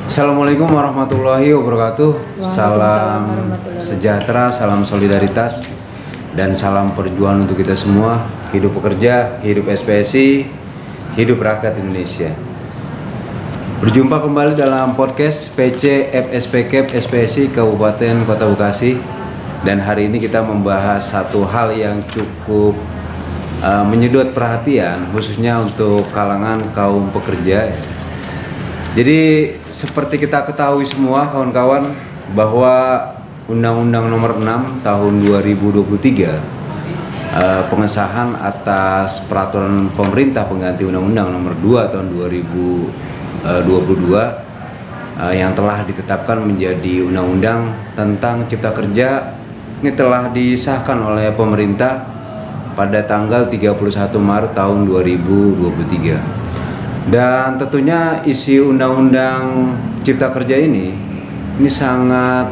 Assalamualaikum warahmatullahi wabarakatuh. Salam sejahtera, salam solidaritas, dan salam perjuangan untuk kita semua. Hidup pekerja, hidup SPSI, hidup rakyat Indonesia. Berjumpa kembali dalam podcast PC FSPKP SPSI Kabupaten Kota Bekasi. Dan hari ini kita membahas satu hal yang cukup menyedot perhatian, khususnya untuk kalangan kaum pekerja. Jadi seperti kita ketahui semua kawan-kawan, bahwa Undang-Undang Nomor 6 Tahun 2023 pengesahan atas peraturan pemerintah pengganti Undang-Undang Nomor 2 Tahun 2022 yang telah ditetapkan menjadi Undang-Undang tentang Cipta Kerja ini telah disahkan oleh pemerintah pada tanggal 31 Maret tahun 2023. Dan tentunya isi Undang-Undang Cipta Kerja ini sangat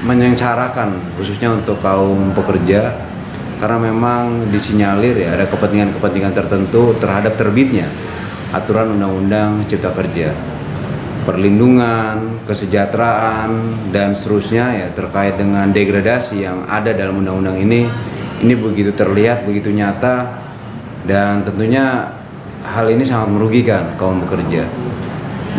menyengsarakan khususnya untuk kaum pekerja, karena memang disinyalir ya ada kepentingan-kepentingan tertentu terhadap terbitnya aturan Undang-Undang Cipta Kerja. Perlindungan, kesejahteraan, dan seterusnya ya terkait dengan degradasi yang ada dalam undang-undang ini begitu terlihat, begitu nyata, dan tentunya hal ini sangat merugikan kaum pekerja.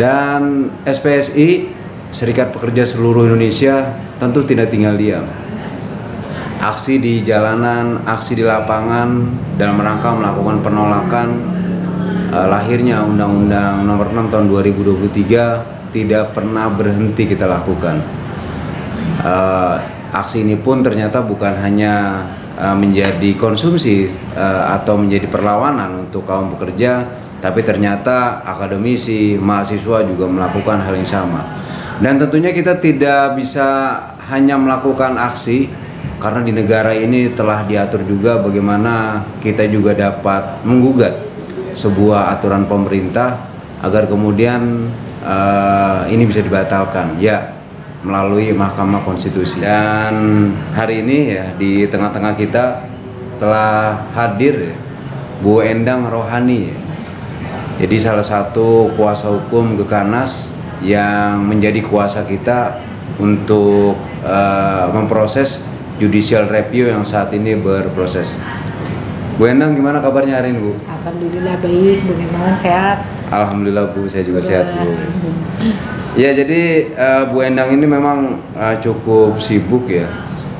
Dan SPSI, Serikat Pekerja Seluruh Indonesia, tentu tidak tinggal diam. Aksi di jalanan, aksi di lapangan dalam rangka melakukan penolakan lahirnya Undang-Undang Nomor 6 Tahun 2023 tidak pernah berhenti kita lakukan. Aksi ini pun ternyata bukan hanya menjadi konsumsi atau menjadi perlawanan untuk kaum pekerja, tapi ternyata akademisi, mahasiswa juga melakukan hal yang sama. Dan tentunya kita tidak bisa hanya melakukan aksi, karena di negara ini telah diatur juga bagaimana kita juga dapat menggugat sebuah aturan pemerintah agar kemudian ini bisa dibatalkan ya melalui Mahkamah Konstitusi. Dan hari ini ya di tengah-tengah kita telah hadir Bu Endang Rohani, jadi salah satu kuasa hukum Gekanas yang menjadi kuasa kita untuk memproses judicial review yang saat ini berproses. Bu Endang, gimana kabarnya hari ini, Bu? Alhamdulillah baik, Bu Memang sehat. Alhamdulillah, Bu, saya juga sehat, Bu. Ya, jadi Bu Endang ini memang cukup sibuk ya.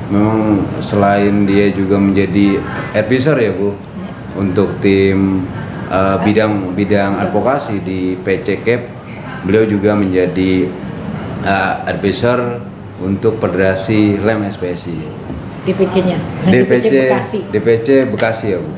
Memang selain dia juga menjadi advisor ya, Bu, untuk tim bidang advokasi di PCKP, beliau juga menjadi advisor untuk Federasi Lem SPSI. DPC-nya. DPC Bekasi ya, Bu.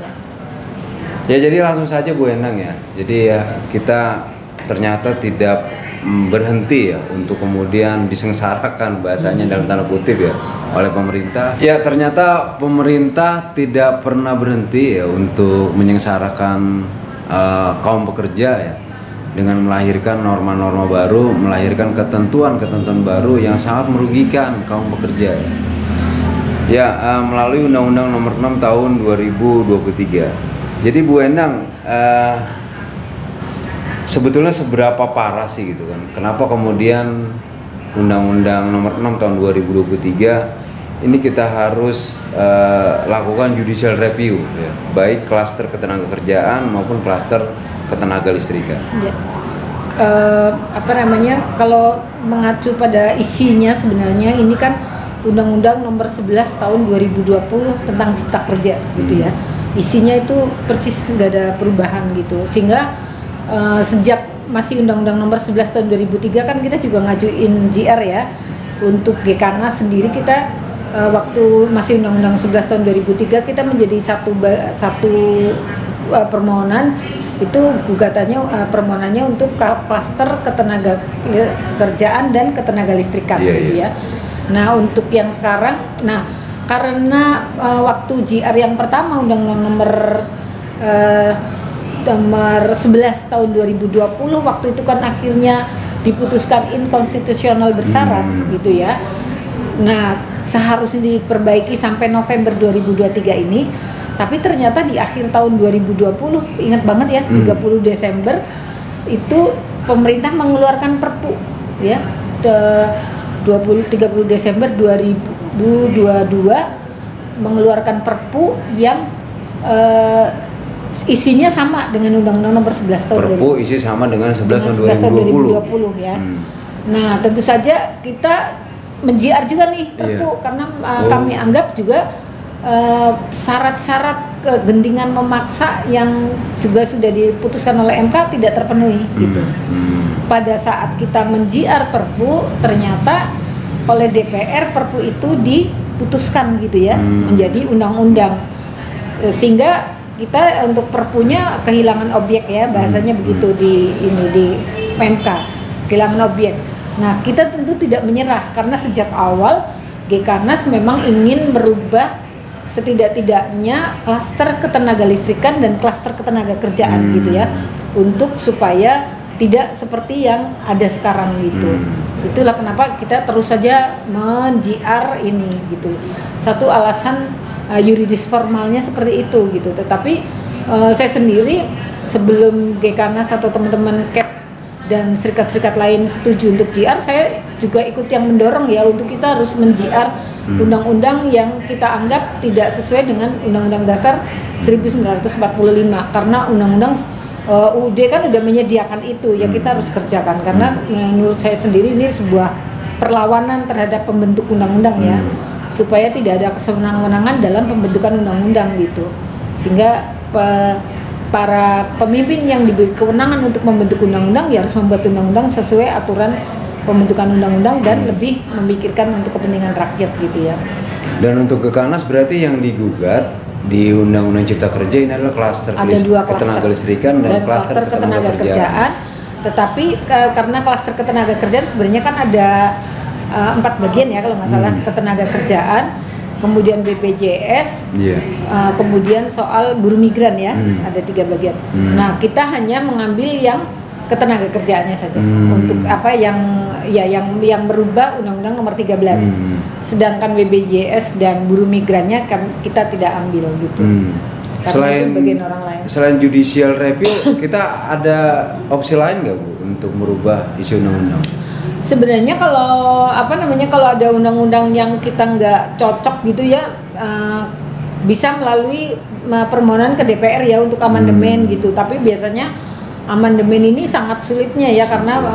Ya, jadi langsung saja Bu Endang ya. Jadi ya kita ternyata tidak berhenti ya untuk kemudian disengsarakan bahasanya dalam tanda kutip ya oleh pemerintah. Ya, ternyata pemerintah tidak pernah berhenti ya untuk menyengsarakan kaum pekerja ya, dengan melahirkan norma-norma baru, melahirkan ketentuan-ketentuan baru yang sangat merugikan kaum pekerja. Ya, melalui Undang-Undang Nomor 6 Tahun 2023. Jadi Bu Endang, sebetulnya seberapa parah sih gitu kan? Kenapa kemudian Undang-Undang Nomor 6 Tahun 2023 ini kita harus lakukan judicial review ya, baik klaster ketenagakerjaan maupun klaster ketenaga listrikan. Ya. Kalau mengacu pada isinya sebenarnya ini kan Undang-Undang Nomor 11 Tahun 2020 tentang Cipta Kerja gitu ya. Isinya itu persis nggak ada perubahan gitu, sehingga sejak masih Undang-Undang Nomor 11 Tahun 2003 kan kita juga ngajuin GR ya untuk Gekanas sendiri. Kita waktu masih Undang-Undang 11 Tahun 2003 kita menjadi satu permohonan itu gugatannya permohonannya untuk klaster ketenaga kerjaan dan ketenaga listrikan gitu ya. Nah, untuk yang sekarang, karena waktu GR yang pertama Undang-Undang Nomor 11 Tahun 2020 waktu itu kan akhirnya diputuskan inkonstitusional bersyarat gitu ya. Nah, seharusnya diperbaiki sampai November 2023 ini, tapi ternyata di akhir tahun 2020, ingat banget ya, 30 Desember itu pemerintah mengeluarkan Perpu ya 30 Desember 2022 mengeluarkan Perpu yang isinya sama dengan Undang-Undang Nomor 11 tahun Perpu isi sama dengan 11 tahun 2020 ya. Nah, tentu saja kita menjiar juga nih Perpu karena kami anggap juga syarat-syarat kegentingan memaksa yang juga sudah diputuskan oleh MK tidak terpenuhi gitu. Pada saat kita menjiar Perpu, ternyata oleh DPR Perpu itu diputuskan gitu ya menjadi undang-undang, sehingga kita untuk Perpunya kehilangan objek ya, bahasanya begitu di MK, kehilangan objek. Nah, kita tentu tidak menyerah karena sejak awal Gekarnas memang ingin merubah setidak-tidaknya klaster ketenagalistrikan dan klaster ketenagakerjaan gitu ya, untuk supaya tidak seperti yang ada sekarang gitu. Itulah kenapa kita terus saja men-JR ini gitu. Satu alasan yuridis formalnya seperti itu gitu. Tetapi saya sendiri sebelum Gekarnas atau teman-teman KEP dan serikat-serikat lain setuju untuk JR, saya juga ikut yang mendorong ya untuk kita harus men-JR undang-undang yang kita anggap tidak sesuai dengan Undang-Undang Dasar 1945, karena undang-undang UUD kan udah menyediakan itu ya, kita harus kerjakan karena menurut saya sendiri ini sebuah perlawanan terhadap pembentuk undang-undang ya, supaya tidak ada kesenangan-wenangan dalam pembentukan undang-undang gitu, sehingga para pemimpin yang diberi kewenangan untuk membentuk undang-undang ya harus membuat undang-undang sesuai aturan pembentukan undang-undang dan lebih memikirkan untuk kepentingan rakyat gitu ya. Dan untuk Gekarnas berarti yang digugat di Undang-Undang Cipta Kerja ini adalah klaster ketenagalistrikan dan klaster ketenagakerjaan. Tetapi karena klaster ketenagakerjaan sebenarnya kan ada 4 bagian ya kalau nggak salah, ketenagakerjaan, kemudian BPJS, kemudian soal buruh migran ya, ada 3 bagian. Nah, kita hanya mengambil yang ketenagakerjaannya saja untuk apa yang merubah Undang-Undang Nomor 13. Sedangkan BPJS dan buruh migrannya kita tidak ambil gitu. Karena itu bagian orang lain. Selain judicial review, kita ada opsi lain nggak Bu untuk merubah isi undang-undang? Sebenarnya kalau ada undang-undang yang kita nggak cocok gitu ya, bisa melalui permohonan ke DPR ya untuk amandemen gitu. Tapi biasanya amandemen ini sangat sulitnya ya, karena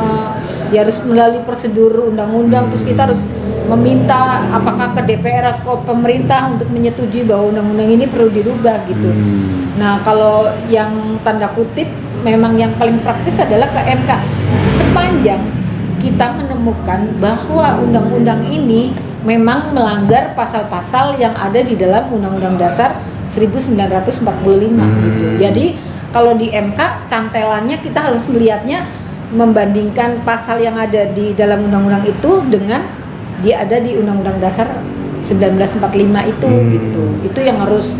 ya harus melalui prosedur undang-undang, terus kita harus meminta apakah ke DPR atau pemerintah untuk menyetujui bahwa undang-undang ini perlu dirubah gitu. Nah, kalau yang tanda kutip memang yang paling praktis adalah ke MK, sepanjang kita menemukan bahwa undang-undang ini memang melanggar pasal-pasal yang ada di dalam Undang-Undang Dasar 1945 gitu. Jadi kalau di MK cantelannya kita harus melihatnya membandingkan pasal yang ada di dalam undang-undang itu dengan dia ada di Undang-Undang Dasar 1945 itu gitu. Itu yang harus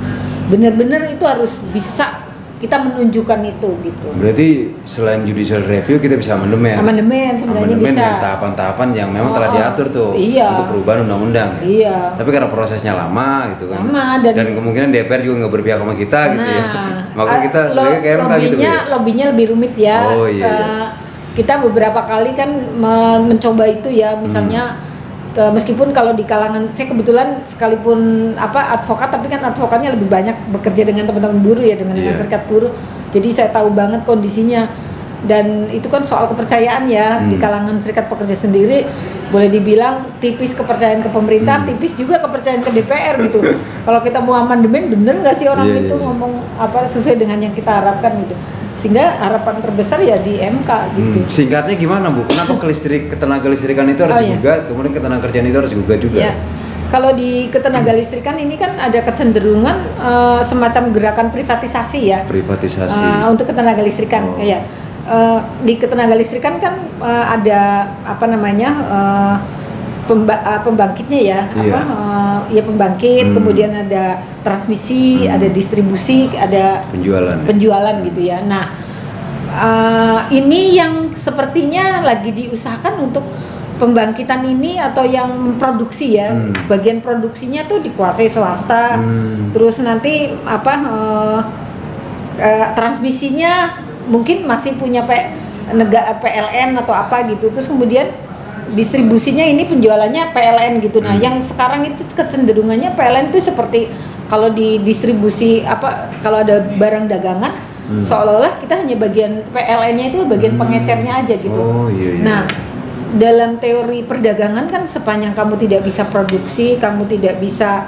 benar-benar itu harus bisa kita menunjukkan itu gitu. Berarti selain judicial review kita bisa amandemen. Amandemen sebenarnya bisa. Dengan tahapan-tahapan yang memang telah diatur tuh untuk perubahan undang-undang. Iya. Tapi karena prosesnya lama gitu kan. Lama dan kemungkinan DPR juga nggak berpihak sama kita gitu ya. Maka kita sebagai kayak gitu ya. Lobbynya lebih rumit ya. Oh iya. Kita beberapa kali kan mencoba itu ya, misalnya meskipun kalau di kalangan saya kebetulan sekalipun advokat, tapi kan advokatnya lebih banyak bekerja dengan teman-teman buruh ya, dengan serikat buruh. Jadi saya tahu banget kondisinya, dan itu kan soal kepercayaan ya di kalangan serikat pekerja sendiri. Boleh dibilang tipis kepercayaan ke pemerintah, tipis juga kepercayaan ke DPR gitu. Kalau kita mau amandemen, bener nggak sih orang itu ngomong sesuai dengan yang kita harapkan gitu. Sehingga harapan terbesar ya di MK gitu. Singkatnya gimana Bu? Kenapa ketenagalistrikan itu harus digugat, kemudian ketenagakerjaan itu harus digugat juga? Ya. Kalau di ketenagalistrikan ini kan ada kecenderungan semacam gerakan privatisasi ya. Privatisasi. Untuk ketenagalistrikan, ya. Di ketenagalistrikan kan ada pembangkitnya ya, pembangkit, kemudian ada transmisi, ada distribusi, ada penjualan gitu ya. Nah, ini yang sepertinya lagi diusahakan untuk pembangkitan ini atau yang produksi ya, bagian produksinya tuh dikuasai swasta, terus nanti transmisinya mungkin masih punya negara PLN atau apa gitu, terus kemudian distribusinya ini penjualannya PLN gitu. Nah, yang sekarang itu kecenderungannya PLN itu seperti kalau di distribusi apa, kalau ada barang dagangan seolah-olah kita hanya bagian PLN-nya itu bagian pengecernya aja gitu. Oh, iya. Nah, dalam teori perdagangan kan sepanjang kamu tidak bisa produksi, kamu tidak bisa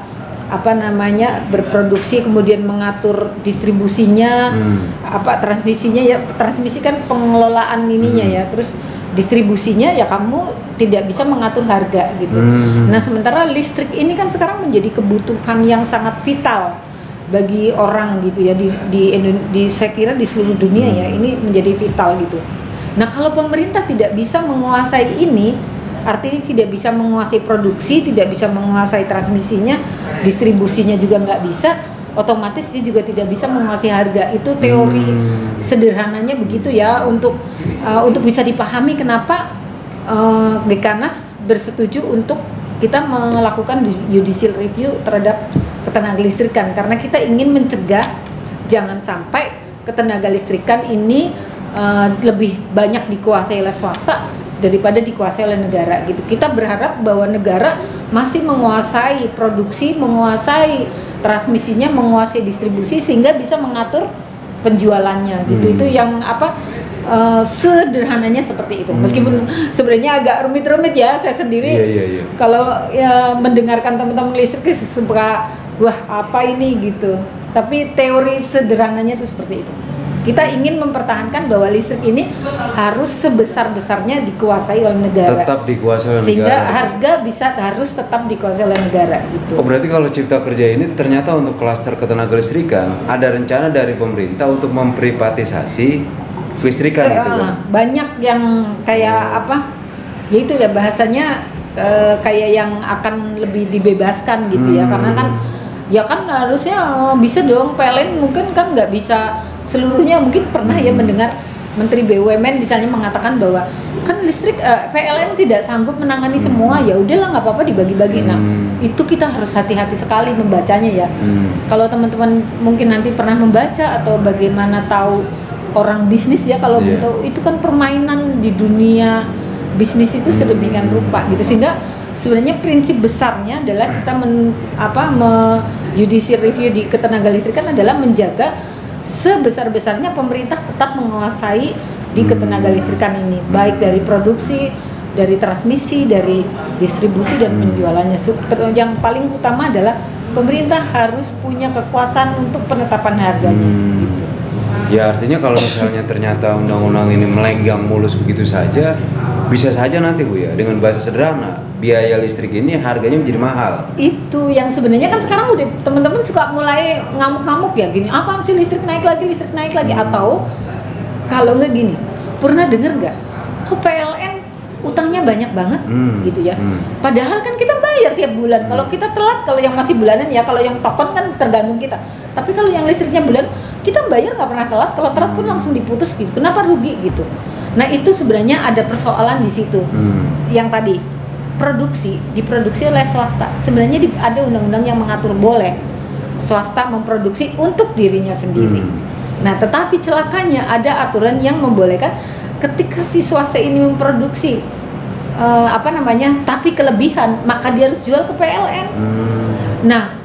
apa namanya berproduksi kemudian mengatur distribusinya, apa transmisinya ya, transmisi kan pengelolaan ininya ya, terus distribusinya ya kamu tidak bisa mengatur harga gitu. Nah, sementara listrik ini kan sekarang menjadi kebutuhan yang sangat vital bagi orang gitu ya, di saya kira di seluruh dunia ya ini menjadi vital gitu. Nah, kalau pemerintah tidak bisa menguasai ini, artinya tidak bisa menguasai produksi, tidak bisa menguasai transmisinya, distribusinya juga nggak bisa, otomatis dia juga tidak bisa menguasai harga. Itu teori sederhananya begitu ya, untuk bisa dipahami kenapa Dekànas bersetuju untuk kita melakukan judicial review terhadap ketenagalistrikan, karena kita ingin mencegah jangan sampai ketenagalistrikan ini lebih banyak dikuasai oleh swasta daripada dikuasai oleh negara gitu. Kita berharap bahwa negara masih menguasai produksi, menguasai transmisinya, menguasai distribusi sehingga bisa mengatur penjualannya gitu. Itu yang apa sederhananya seperti itu. Meskipun sebenarnya agak rumit-rumit ya, saya sendiri kalau ya mendengarkan teman-teman listrik suka wah apa ini gitu. Tapi teori sederhananya itu seperti itu. Kita ingin mempertahankan bahwa listrik ini harus sebesar-besarnya dikuasai oleh negara. Tetap dikuasai oleh sehingga negara. Harga harus tetap dikuasai oleh negara gitu. Oh, berarti kalau Cipta Kerja ini ternyata untuk klaster ketenagalistrikan ada rencana dari pemerintah untuk memprivatisasi kelistrikan gitu kan? Banyak yang kayak apa? Ya itu ya bahasanya kayak yang akan lebih dibebaskan gitu ya, karena kan ya kan harusnya bisa dong PLN mungkin kan nggak bisa seluruhnya. Mungkin pernah ya mendengar Menteri BUMN misalnya mengatakan bahwa kan listrik PLN tidak sanggup menangani semua, ya udahlah nggak apa-apa dibagi-bagi. Nah, itu kita harus hati-hati sekali membacanya ya. Kalau teman-teman mungkin nanti pernah membaca atau bagaimana tahu orang bisnis ya, kalau itu kan permainan di dunia bisnis itu sedemikian rupa gitu, sehingga sebenarnya prinsip besarnya adalah kita judicial review di ketenagalistrikan adalah menjaga sebesar-besarnya pemerintah tetap menguasai di ketenagalistrikan ini, baik dari produksi, dari transmisi, dari distribusi dan penjualannya. Yang paling utama adalah pemerintah harus punya kekuasaan untuk penetapan harganya. Gitu. Ya artinya kalau misalnya ternyata undang-undang ini melenggang mulus begitu saja, bisa saja nanti Bu ya, dengan bahasa sederhana, biaya listrik ini harganya menjadi mahal. Itu yang sebenarnya kan sekarang udah teman-teman suka mulai ngamuk-ngamuk ya gini, apa sih listrik naik lagi, atau kalau nggak gini, pernah dengar nggak, kok PLN utangnya banyak banget gitu ya, padahal kan kita bayar tiap bulan. Kalau kita telat, kalau yang masih bulanan ya, kalau yang token kan tergantung kita, tapi kalau yang listriknya bulan kita bayar nggak pernah telat, kalau telat pun langsung diputus gitu, kenapa rugi gitu. Nah itu sebenarnya ada persoalan di situ. Yang tadi diproduksi oleh swasta, sebenarnya ada undang-undang yang mengatur boleh swasta memproduksi untuk dirinya sendiri. Nah tetapi celakanya ada aturan yang membolehkan ketika si swasta ini memproduksi tapi kelebihan, maka dia harus jual ke PLN. Nah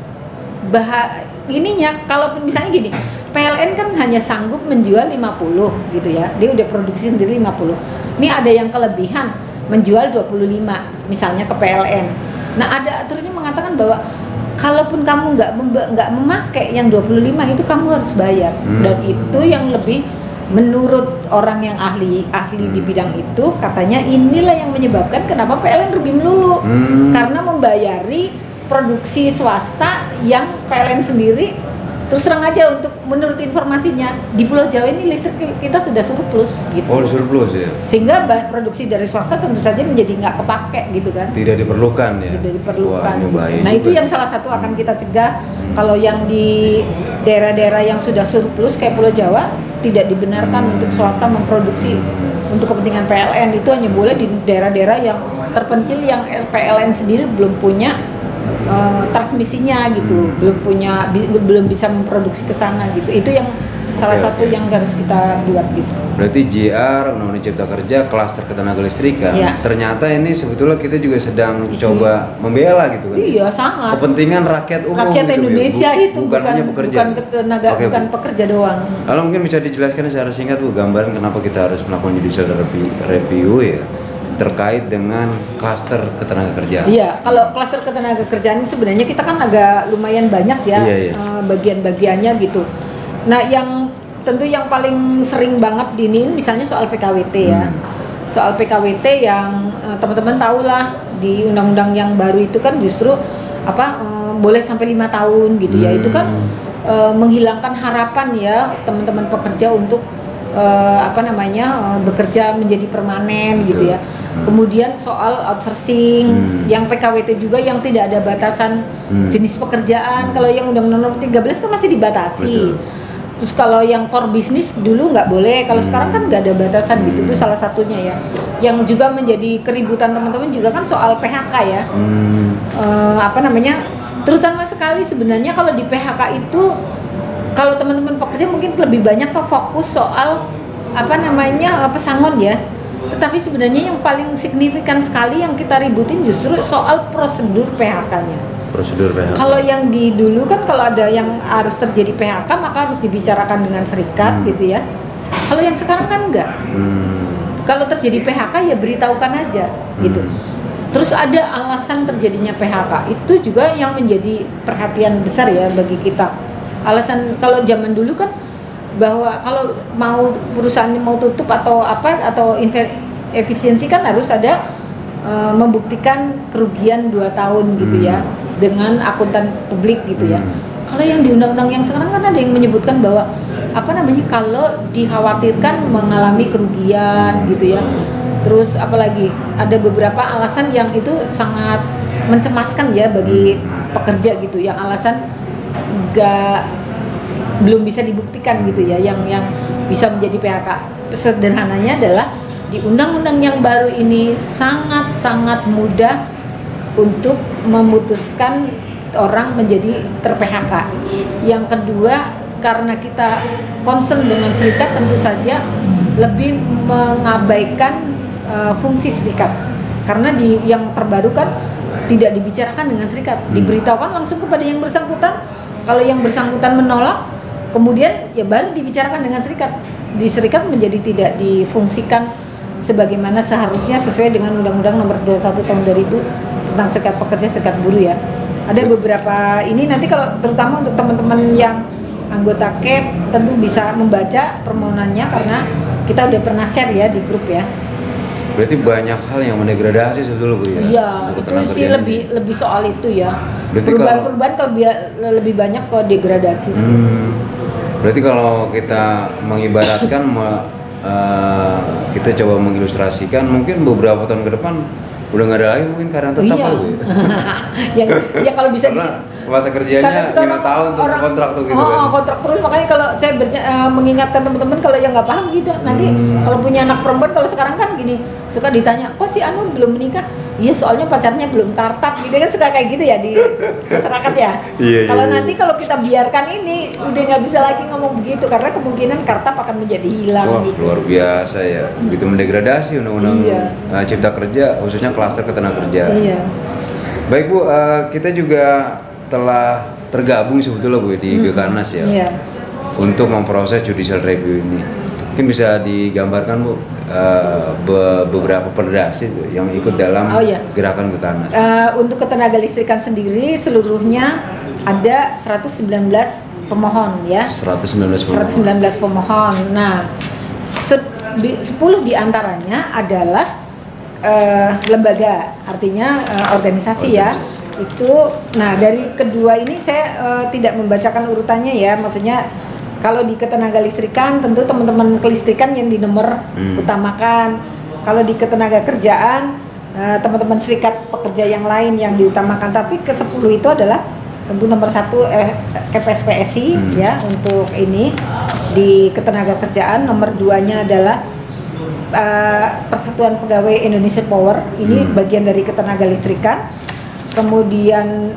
ininya kalau misalnya gini, PLN kan hanya sanggup menjual 50 gitu ya, dia udah produksi sendiri 50, ini ada yang kelebihan menjual 25 misalnya ke PLN. Nah ada aturannya mengatakan bahwa kalaupun kamu nggak memakai yang 25 itu kamu harus bayar. Dan itu yang lebih, menurut orang yang ahli di bidang itu, katanya inilah yang menyebabkan kenapa PLN rugi melulu, karena membayari produksi swasta yang PLN sendiri. Terus terang aja, untuk menurut informasinya di Pulau Jawa ini listrik kita sudah surplus gitu. Oh, surplus ya. Sehingga produksi dari swasta tentu saja menjadi nggak kepake gitu kan. Tidak diperlukan ya. Tidak diperlukan. Wah, nah itu yang salah satu akan kita cegah. Kalau yang di daerah-daerah yang sudah surplus kayak Pulau Jawa, tidak dibenarkan untuk swasta memproduksi untuk kepentingan PLN. Itu hanya boleh di daerah-daerah yang terpencil yang PLN sendiri belum punya transmisinya gitu, belum bisa memproduksi ke sana gitu. Itu yang salah satu yang harus kita buat gitu. Berarti JR, Undang-Undang Cipta Kerja, klaster ketenaga listrikan. Iya. Ternyata ini sebetulnya kita juga sedang coba membela gitu kan. Iya, sangat. Kepentingan rakyat umum. Rakyat gitu, Indonesia Bu. itu bukan hanya pekerja. bukan tenaga, Oke, bukan Bu. pekerja doang. Lalu mungkin bisa dijelaskan secara singkat Bu, gambaran kenapa kita harus melakukan judicial review ya terkait dengan klaster ketenaga kerjaan. Iya, kalau klaster ketenaga kerjaan ini sebenarnya kita kan agak lumayan banyak ya Iya. bagian-bagiannya gitu. Nah, yang tentu yang paling sering banget diniin misalnya soal PKWT ya. Soal PKWT yang teman-teman tahu lah di undang-undang yang baru itu kan justru boleh sampai 5 tahun gitu ya. Itu kan menghilangkan harapan ya teman-teman pekerja untuk bekerja menjadi permanen gitu ya. Kemudian soal outsourcing, yang PKWT juga yang tidak ada batasan jenis pekerjaan. Kalau yang Undang-Undang Nomor 13 kan masih dibatasi. Betul. Terus kalau yang core bisnis dulu nggak boleh, kalau sekarang kan nggak ada batasan gitu. Itu salah satunya ya. Yang juga menjadi keributan teman-teman juga kan soal PHK ya. Terutama sekali sebenarnya kalau di PHK itu, kalau teman-teman pekerja mungkin lebih banyak ke fokus soal pesangon ya. Tetapi sebenarnya yang paling signifikan sekali yang kita ributin justru soal prosedur PHK-nya. Prosedur PHK. Kalau yang di dulu kan kalau ada yang harus terjadi PHK maka harus dibicarakan dengan serikat gitu ya. Kalau yang sekarang kan enggak. Kalau terjadi PHK ya beritahukan aja gitu. Terus ada alasan terjadinya PHK, itu juga yang menjadi perhatian besar ya bagi kita. Alasan kalau zaman dulu kan bahwa kalau perusahaan mau tutup atau efisiensi kan harus ada membuktikan kerugian 2 tahun gitu ya dengan akuntan publik gitu ya. Kalau yang di undang-undang yang sekarang kan ada yang menyebutkan bahwa kalau dikhawatirkan mengalami kerugian gitu ya. Terus apalagi ada beberapa alasan yang itu sangat mencemaskan ya bagi pekerja gitu, yang alasan belum bisa dibuktikan gitu ya, yang bisa menjadi PHK. Sederhananya adalah di undang-undang yang baru ini sangat-sangat mudah untuk memutuskan orang menjadi ter-PHK. Yang kedua, karena kita concern dengan serikat, tentu saja lebih mengabaikan fungsi serikat. Karena di yang terbaru kan tidak dibicarakan dengan serikat, diberitahukan langsung kepada yang bersangkutan. Kalau yang bersangkutan menolak, kemudian ya baru dibicarakan dengan serikat. Di serikat menjadi tidak difungsikan sebagaimana seharusnya sesuai dengan Undang-Undang Nomor 21 Tahun 2000 tentang serikat pekerja, serikat buruh ya. Ada beberapa ini nanti kalau terutama untuk teman-teman yang anggota KEP tentu bisa membaca permohonannya karena kita udah pernah share ya di grup ya. Berarti banyak hal yang mendegradasi sebetulnya Bu ya? Iya, itu sih lebih soal itu ya. Berarti Perubahan-perubahan lebih banyak ke degradasi sih. Berarti kalau kita mengibaratkan kita coba mengilustrasikan mungkin beberapa tahun ke depan udah nggak ada lagi mungkin karyawan tetap Bu ya? Ya kalau bisa masa kerjanya 5 tahun tuh kontrak tuh gitu kan. Kontrak terus, makanya kalau saya mengingatkan teman-teman kalau yang nggak paham gitu nanti kalau punya anak perempuan, kalau sekarang kan gini suka ditanya, kok si Anu belum menikah? Iya soalnya pacarnya belum kartap gitu kan, suka kayak gitu ya di masyarakat ya. Kalau nanti kalau kita biarkan ini udah nggak bisa lagi ngomong begitu karena kemungkinan kartap akan menjadi hilang. Wah gitu. Luar biasa ya, begitu mendegradasi undang-undang Cipta Kerja khususnya klaster ketenaga kerjaan. Iya. Baik Bu, kita juga telah tergabung sebetulnya Bu di Gekarnas ya, untuk memproses judicial review ini. Mungkin bisa digambarkan Bu beberapa federasi yang ikut dalam gerakan Gekarnas. Untuk ketenaga listrikan sendiri seluruhnya ada 119 pemohon ya. 119 pemohon. Nah, 10 diantaranya adalah lembaga, artinya organisasi ya. Itu, nah dari kedua ini saya tidak membacakan urutannya ya, maksudnya kalau di ketenaga listrikan tentu teman-teman kelistrikan yang di nomor utamakan. Kalau di ketenaga kerjaan teman-teman serikat pekerja yang lain yang diutamakan, tapi ke-10 itu adalah tentu nomor 1 KPSPSI ya untuk ini di ketenaga kerjaan, nomor 2-nya adalah Persatuan Pegawai Indonesia Power, ini bagian dari ketenaga listrikan. Kemudian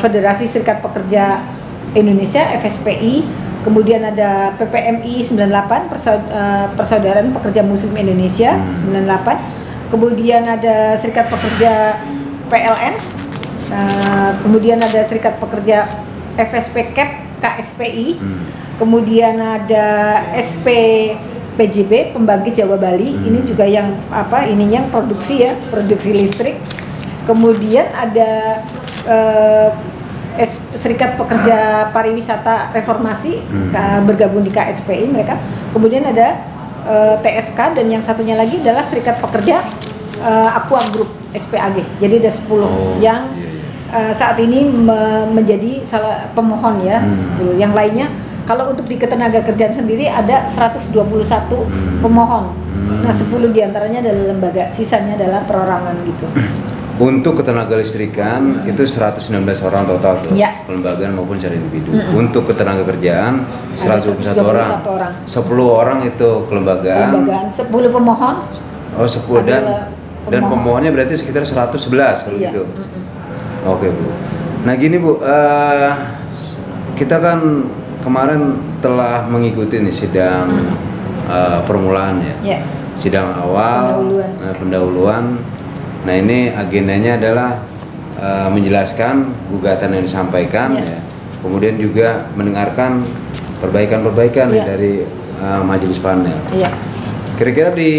Federasi Serikat Pekerja Indonesia FSPI, kemudian ada PPMI 98, Persaudaraan Pekerja Muslim Indonesia 98, kemudian ada Serikat Pekerja PLN, kemudian ada Serikat Pekerja FSP KEP KSPI, kemudian ada SPPJB Pembangkit Jawa Bali, ini juga yang ininya produksi listrik. Kemudian ada Serikat Pekerja Pariwisata Reformasi bergabung di KSPI mereka. Kemudian ada TSK, dan yang satunya lagi adalah Serikat Pekerja Aqua Group SPAG. Jadi ada 10 yang saat ini menjadi salah pemohon ya. 10. Yang lainnya kalau untuk di Ketenagakerjaan sendiri ada 121 pemohon. Nah, 10 diantaranya adalah lembaga, sisanya adalah perorangan gitu. Untuk ketenagalistrikan itu 119 orang total tuh, kelembagaan maupun secara individu. Untuk ketenagakerjaan 121 orang. 10 orang itu kelembagaan. 10 pemohon. Oh, 10 dan pemohonnya berarti sekitar 111 kalau gitu. Oke, Bu. Nah, gini, Bu, kita kan kemarin telah mengikuti nih sidang permulaan ya. Sidang awal, pendahuluan. Nah, ini agendanya adalah menjelaskan gugatan yang disampaikan, ya. Kemudian juga mendengarkan perbaikan-perbaikan dari majelis panel. Kira-kira di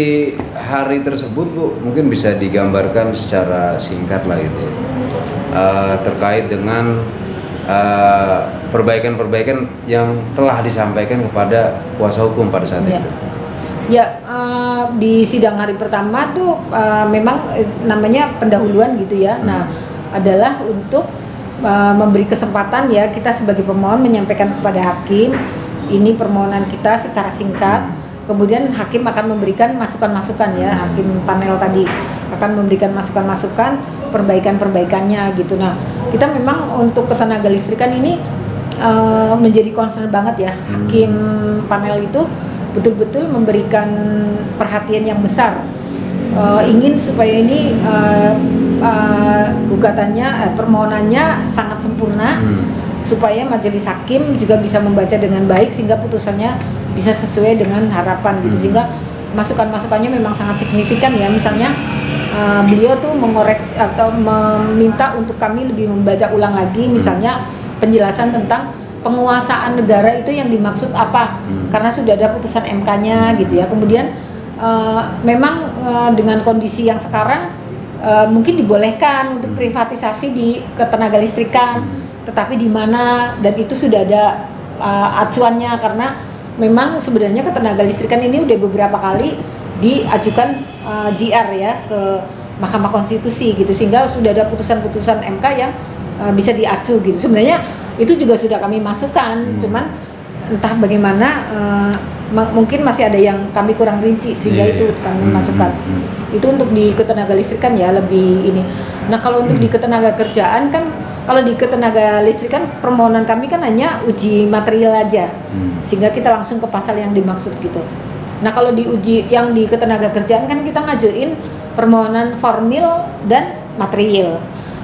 hari tersebut, Bu, mungkin bisa digambarkan secara singkat lah itu terkait dengan perbaikan-perbaikan yang telah disampaikan kepada kuasa hukum pada saat itu. Di sidang hari pertama tuh memang namanya pendahuluan gitu ya. Nah, adalah untuk memberi kesempatan ya kita sebagai pemohon menyampaikan kepada hakim ini permohonan kita secara singkat. Kemudian hakim akan memberikan masukan-masukan ya, hakim panel tadi akan memberikan masukan-masukan perbaikan-perbaikannya gitu. Nah, kita memang untuk ketenagalistrikan ini menjadi concern banget ya. Hakim panel itu betul-betul memberikan perhatian yang besar, ingin supaya ini gugatannya, permohonannya sangat sempurna, supaya majelis hakim juga bisa membaca dengan baik sehingga putusannya bisa sesuai dengan harapan gitu. Sehingga masukan-masukannya memang sangat signifikan ya. Misalnya beliau tuh mengoreksi atau meminta untuk kami lebih membaca ulang lagi, misalnya penjelasan tentang penguasaan negara itu yang dimaksud apa, karena sudah ada putusan MK-nya gitu ya. Kemudian memang dengan kondisi yang sekarang mungkin dibolehkan untuk privatisasi di ketenagalistrikan, tetapi di mana, dan itu sudah ada acuannya, karena memang sebenarnya ketenagalistrikan ini udah beberapa kali diajukan JR ya ke Mahkamah Konstitusi gitu, sehingga sudah ada putusan-putusan MK yang bisa diacu gitu. Sebenarnya itu juga sudah kami masukkan, cuman entah bagaimana mungkin masih ada yang kami kurang rinci sehingga itu kami masukkan. Itu untuk di ketenagalistrikan ya lebih ini. Nah, kalau untuk di ketenagakerjaan kan, kalau di ketenagalistrikan permohonan kami kan hanya uji material aja, sehingga kita langsung ke pasal yang dimaksud gitu. Nah, kalau di uji yang di ketenagakerjaan kan kita ngajuin permohonan formil dan material.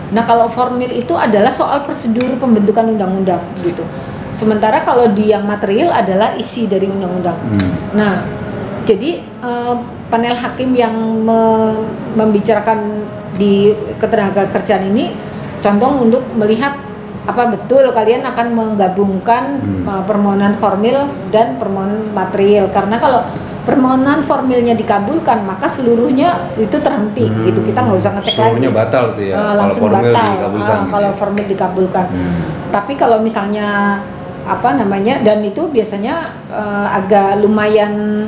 Nah, kalau formil itu adalah soal prosedur pembentukan undang-undang gitu. Sementara kalau di yang material adalah isi dari undang-undang. Nah, jadi panel hakim yang membicarakan di ketenagakerjaan ini condong untuk melihat apa betul kalian akan menggabungkan permohonan formil dan permohonan material. Karena kalau permohonan formilnya dikabulkan, maka seluruhnya itu terhenti gitu. Kita nggak usah ngecek lagi. Seluruhnya batal tuh ya. Langsung kalau formil batal. Dikabulkan, kalau formil dikabulkan. Tapi kalau misalnya dan itu biasanya agak lumayan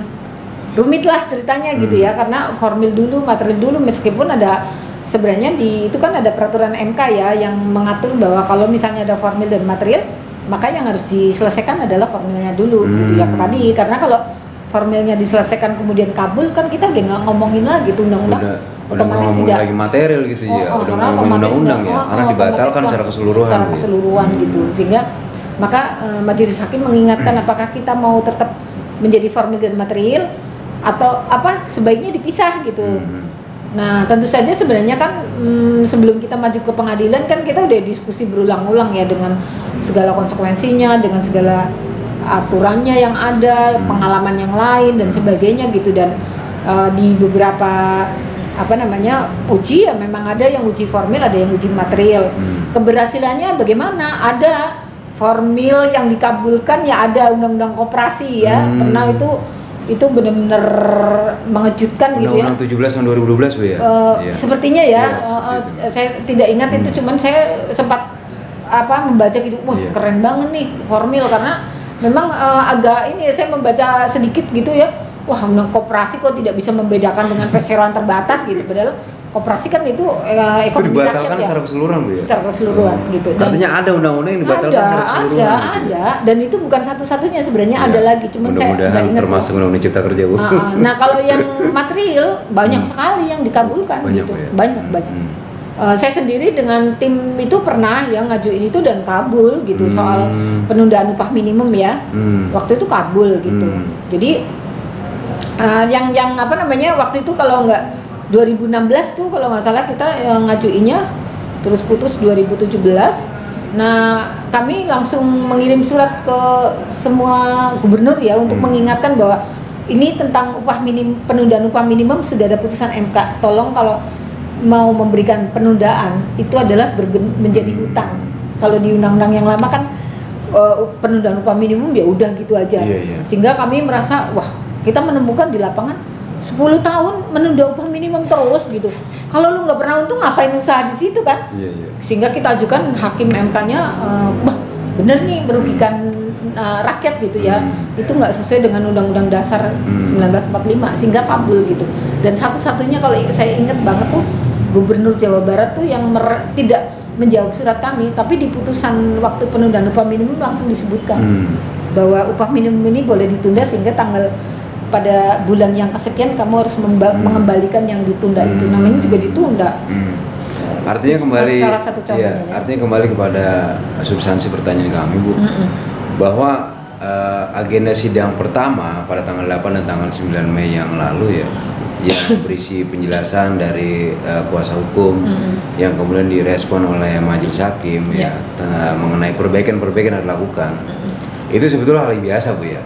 rumit lah ceritanya gitu ya, karena formil dulu, material dulu, meskipun ada sebenarnya itu kan ada peraturan MK ya yang mengatur bahwa kalau misalnya ada formil dan material, maka yang harus diselesaikan adalah formilnya dulu gitu ya tadi. Karena kalau formilnya diselesaikan kemudian kabul, kan kita udah nggak ngomongin lagi tuh undang-undang, otomatis tidak lagi material gitu ya, udah ngomongin undang-undang ya, karena dibatalkan secara keseluruhan gitu. Sehingga maka majelis hakim mengingatkan apakah kita mau tetap menjadi formil dan material atau sebaiknya dipisah gitu. Nah, tentu saja sebenarnya kan sebelum kita maju ke pengadilan kan kita udah diskusi berulang-ulang ya dengan segala konsekuensinya, dengan segala aturannya yang ada, pengalaman yang lain dan sebagainya gitu. Dan di beberapa uji ya memang ada yang uji formil, ada yang uji material. Keberhasilannya bagaimana? Ada formil yang dikabulkan, ya ada undang-undang koperasi ya. Pernah itu benar-benar mengejutkan gitu ya. Undang-undang 17 tahun 2012 Bu ya. Sepertinya ya, saya tidak ingat itu, cuman saya sempat membaca gitu, wah keren banget nih formil, karena memang agak ini saya membaca sedikit gitu ya. Wah, koperasi kok tidak bisa membedakan dengan perseroan terbatas gitu, padahal koperasi kan itu ekonomi dibatalkan rakyat secara keseluruhan Bu ya? Secara keseluruhan gitu. Dan artinya ada undang-undang yang dibatalkan secara keseluruhan gitu. Ada, dan itu bukan satu-satunya sebenarnya, ada lagi, cuman saya nggak ingat. Termasuk undang-undang cipta kerja Bu. Nah kalau yang material banyak sekali yang dikabulkan gitu, banyak. Saya sendiri dengan tim itu pernah yang ngajuin itu dan kabul gitu, soal penundaan upah minimum ya. Waktu itu kabul gitu. Jadi yang waktu itu kalau nggak 2016 tuh kalau nggak salah kita ngajuinnya, terus putus 2017. Nah kami langsung mengirim surat ke semua gubernur ya untuk mengingatkan bahwa ini tentang penundaan upah minimum sudah ada putusan MK. Tolong kalau mau memberikan penundaan itu adalah menjadi hutang. Kalau di undang-undang yang lama kan penundaan upah minimum ya udah gitu aja. Sehingga kami merasa wah, kita menemukan di lapangan 10 tahun menunda upah minimum terus gitu. Kalau lu nggak pernah untung ngapain usaha di situ kan? Sehingga kita ajukan hakim MK-nya, wah bener nih merugikan rakyat gitu ya. Itu nggak sesuai dengan Undang-Undang Dasar 1945, sehingga kabul gitu. Dan satu-satunya kalau saya ingat banget tuh Gubernur Jawa Barat tuh yang tidak menjawab surat kami, tapi di putusan waktu penundaan upah minimum langsung disebutkan bahwa upah minimum ini boleh ditunda sehingga pada bulan yang kesekian kamu harus mengembalikan yang ditunda itu, namanya juga ditunda. Artinya artinya kembali kepada substansi pertanyaan kami Bu, bahwa agenda sidang pertama pada tanggal 8 dan tanggal 9 Mei yang lalu ya, yang berisi penjelasan dari kuasa hukum yang kemudian direspon oleh majelis hakim ya mengenai perbaikan-perbaikan yang dilakukan. Itu sebetulnya hal yang biasa Bu ya.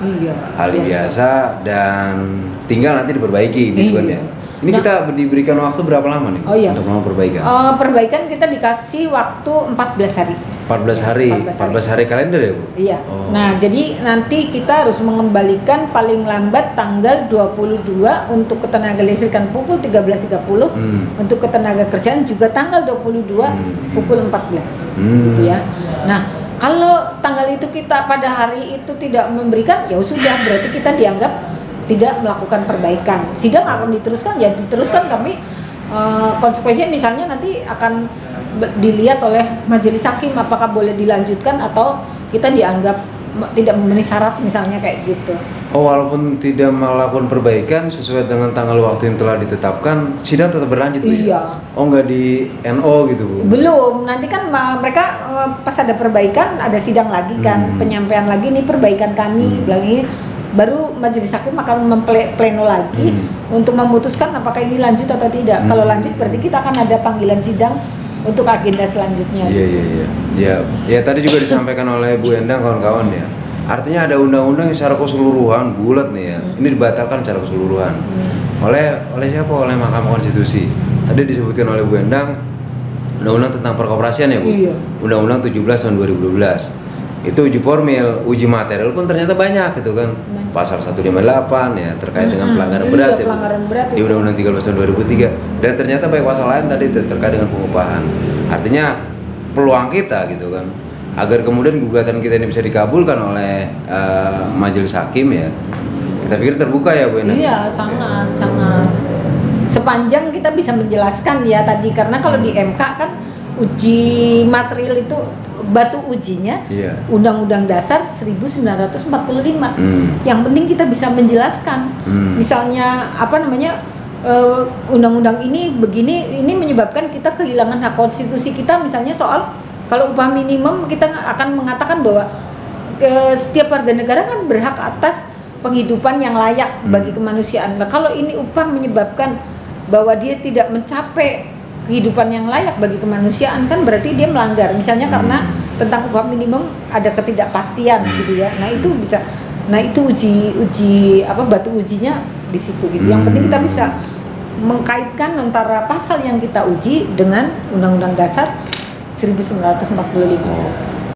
Hal yang biasa dan tinggal nanti diperbaiki gitu kan ya. Ini kita diberikan waktu berapa lama nih untuk melakukan perbaikan? Perbaikan kita dikasih waktu 14 hari. 14 hari kalender ya Bu? Iya. Nah jadi nanti kita harus mengembalikan paling lambat tanggal 22 untuk ketenaga listrikan pukul 13.30, untuk ketenaga kerjaan juga tanggal 22 pukul 14 gitu ya. Nah kalau tanggal itu kita pada hari itu tidak memberikan, ya sudah berarti kita dianggap tidak melakukan perbaikan. Sidang akan diteruskan, ya diteruskan, kami konsekuensinya misalnya nanti akan dilihat oleh majelis hakim apakah boleh dilanjutkan atau kita dianggap tidak memenuhi syarat misalnya kayak gitu. Oh, walaupun tidak melakukan perbaikan sesuai dengan tanggal waktu yang telah ditetapkan, sidang tetap berlanjut Bu? Iya. Oh, nggak di NO gitu Bu? Belum, nanti kan mereka pas ada perbaikan ada sidang lagi kan, penyampaian lagi nih perbaikan kami, lagi baru majelis hakim akan mempleno lagi untuk memutuskan apakah ini lanjut atau tidak. Kalau lanjut berarti kita akan ada panggilan sidang untuk agenda selanjutnya. Ya tadi juga disampaikan oleh Bu Endang kawan-kawan ya. Artinya ada undang-undang yang secara keseluruhan bulat nih ya. Ini dibatalkan secara keseluruhan. Oleh siapa? Oleh Mahkamah Konstitusi. Tadi disebutkan oleh Bu Endang undang-undang tentang perkoperasian ya Bu. Undang-undang 17 tahun 2012. Itu uji formil, uji material pun ternyata banyak gitu kan. Pasal 158 ya terkait dengan pelanggaran berat ya. Di Undang-Undang 13 tahun 2003 dan ternyata banyak pasal lain tadi terkait dengan pengupahan. Artinya peluang kita gitu kan agar kemudian gugatan kita ini bisa dikabulkan oleh majelis hakim ya. Kita pikir terbuka ya Bu Ena? Iya, sangat. Sepanjang kita bisa menjelaskan ya tadi, karena kalau di MK kan uji material itu batu ujinya Undang-Undang Dasar 1945. Yang penting kita bisa menjelaskan. Misalnya undang-undang ini begini, ini menyebabkan kita kehilangan hak konstitusi kita, misalnya soal kalau upah minimum kita akan mengatakan bahwa setiap warga negara kan berhak atas penghidupan yang layak bagi kemanusiaan. Nah, kalau ini upah menyebabkan bahwa dia tidak mencapai kehidupan yang layak bagi kemanusiaan, kan berarti dia melanggar, misalnya karena tentang upah minimum ada ketidakpastian gitu ya. Nah itu bisa, nah itu uji apa batu ujinya di situ gitu. Yang penting kita bisa mengkaitkan antara pasal yang kita uji dengan Undang-Undang Dasar 1945.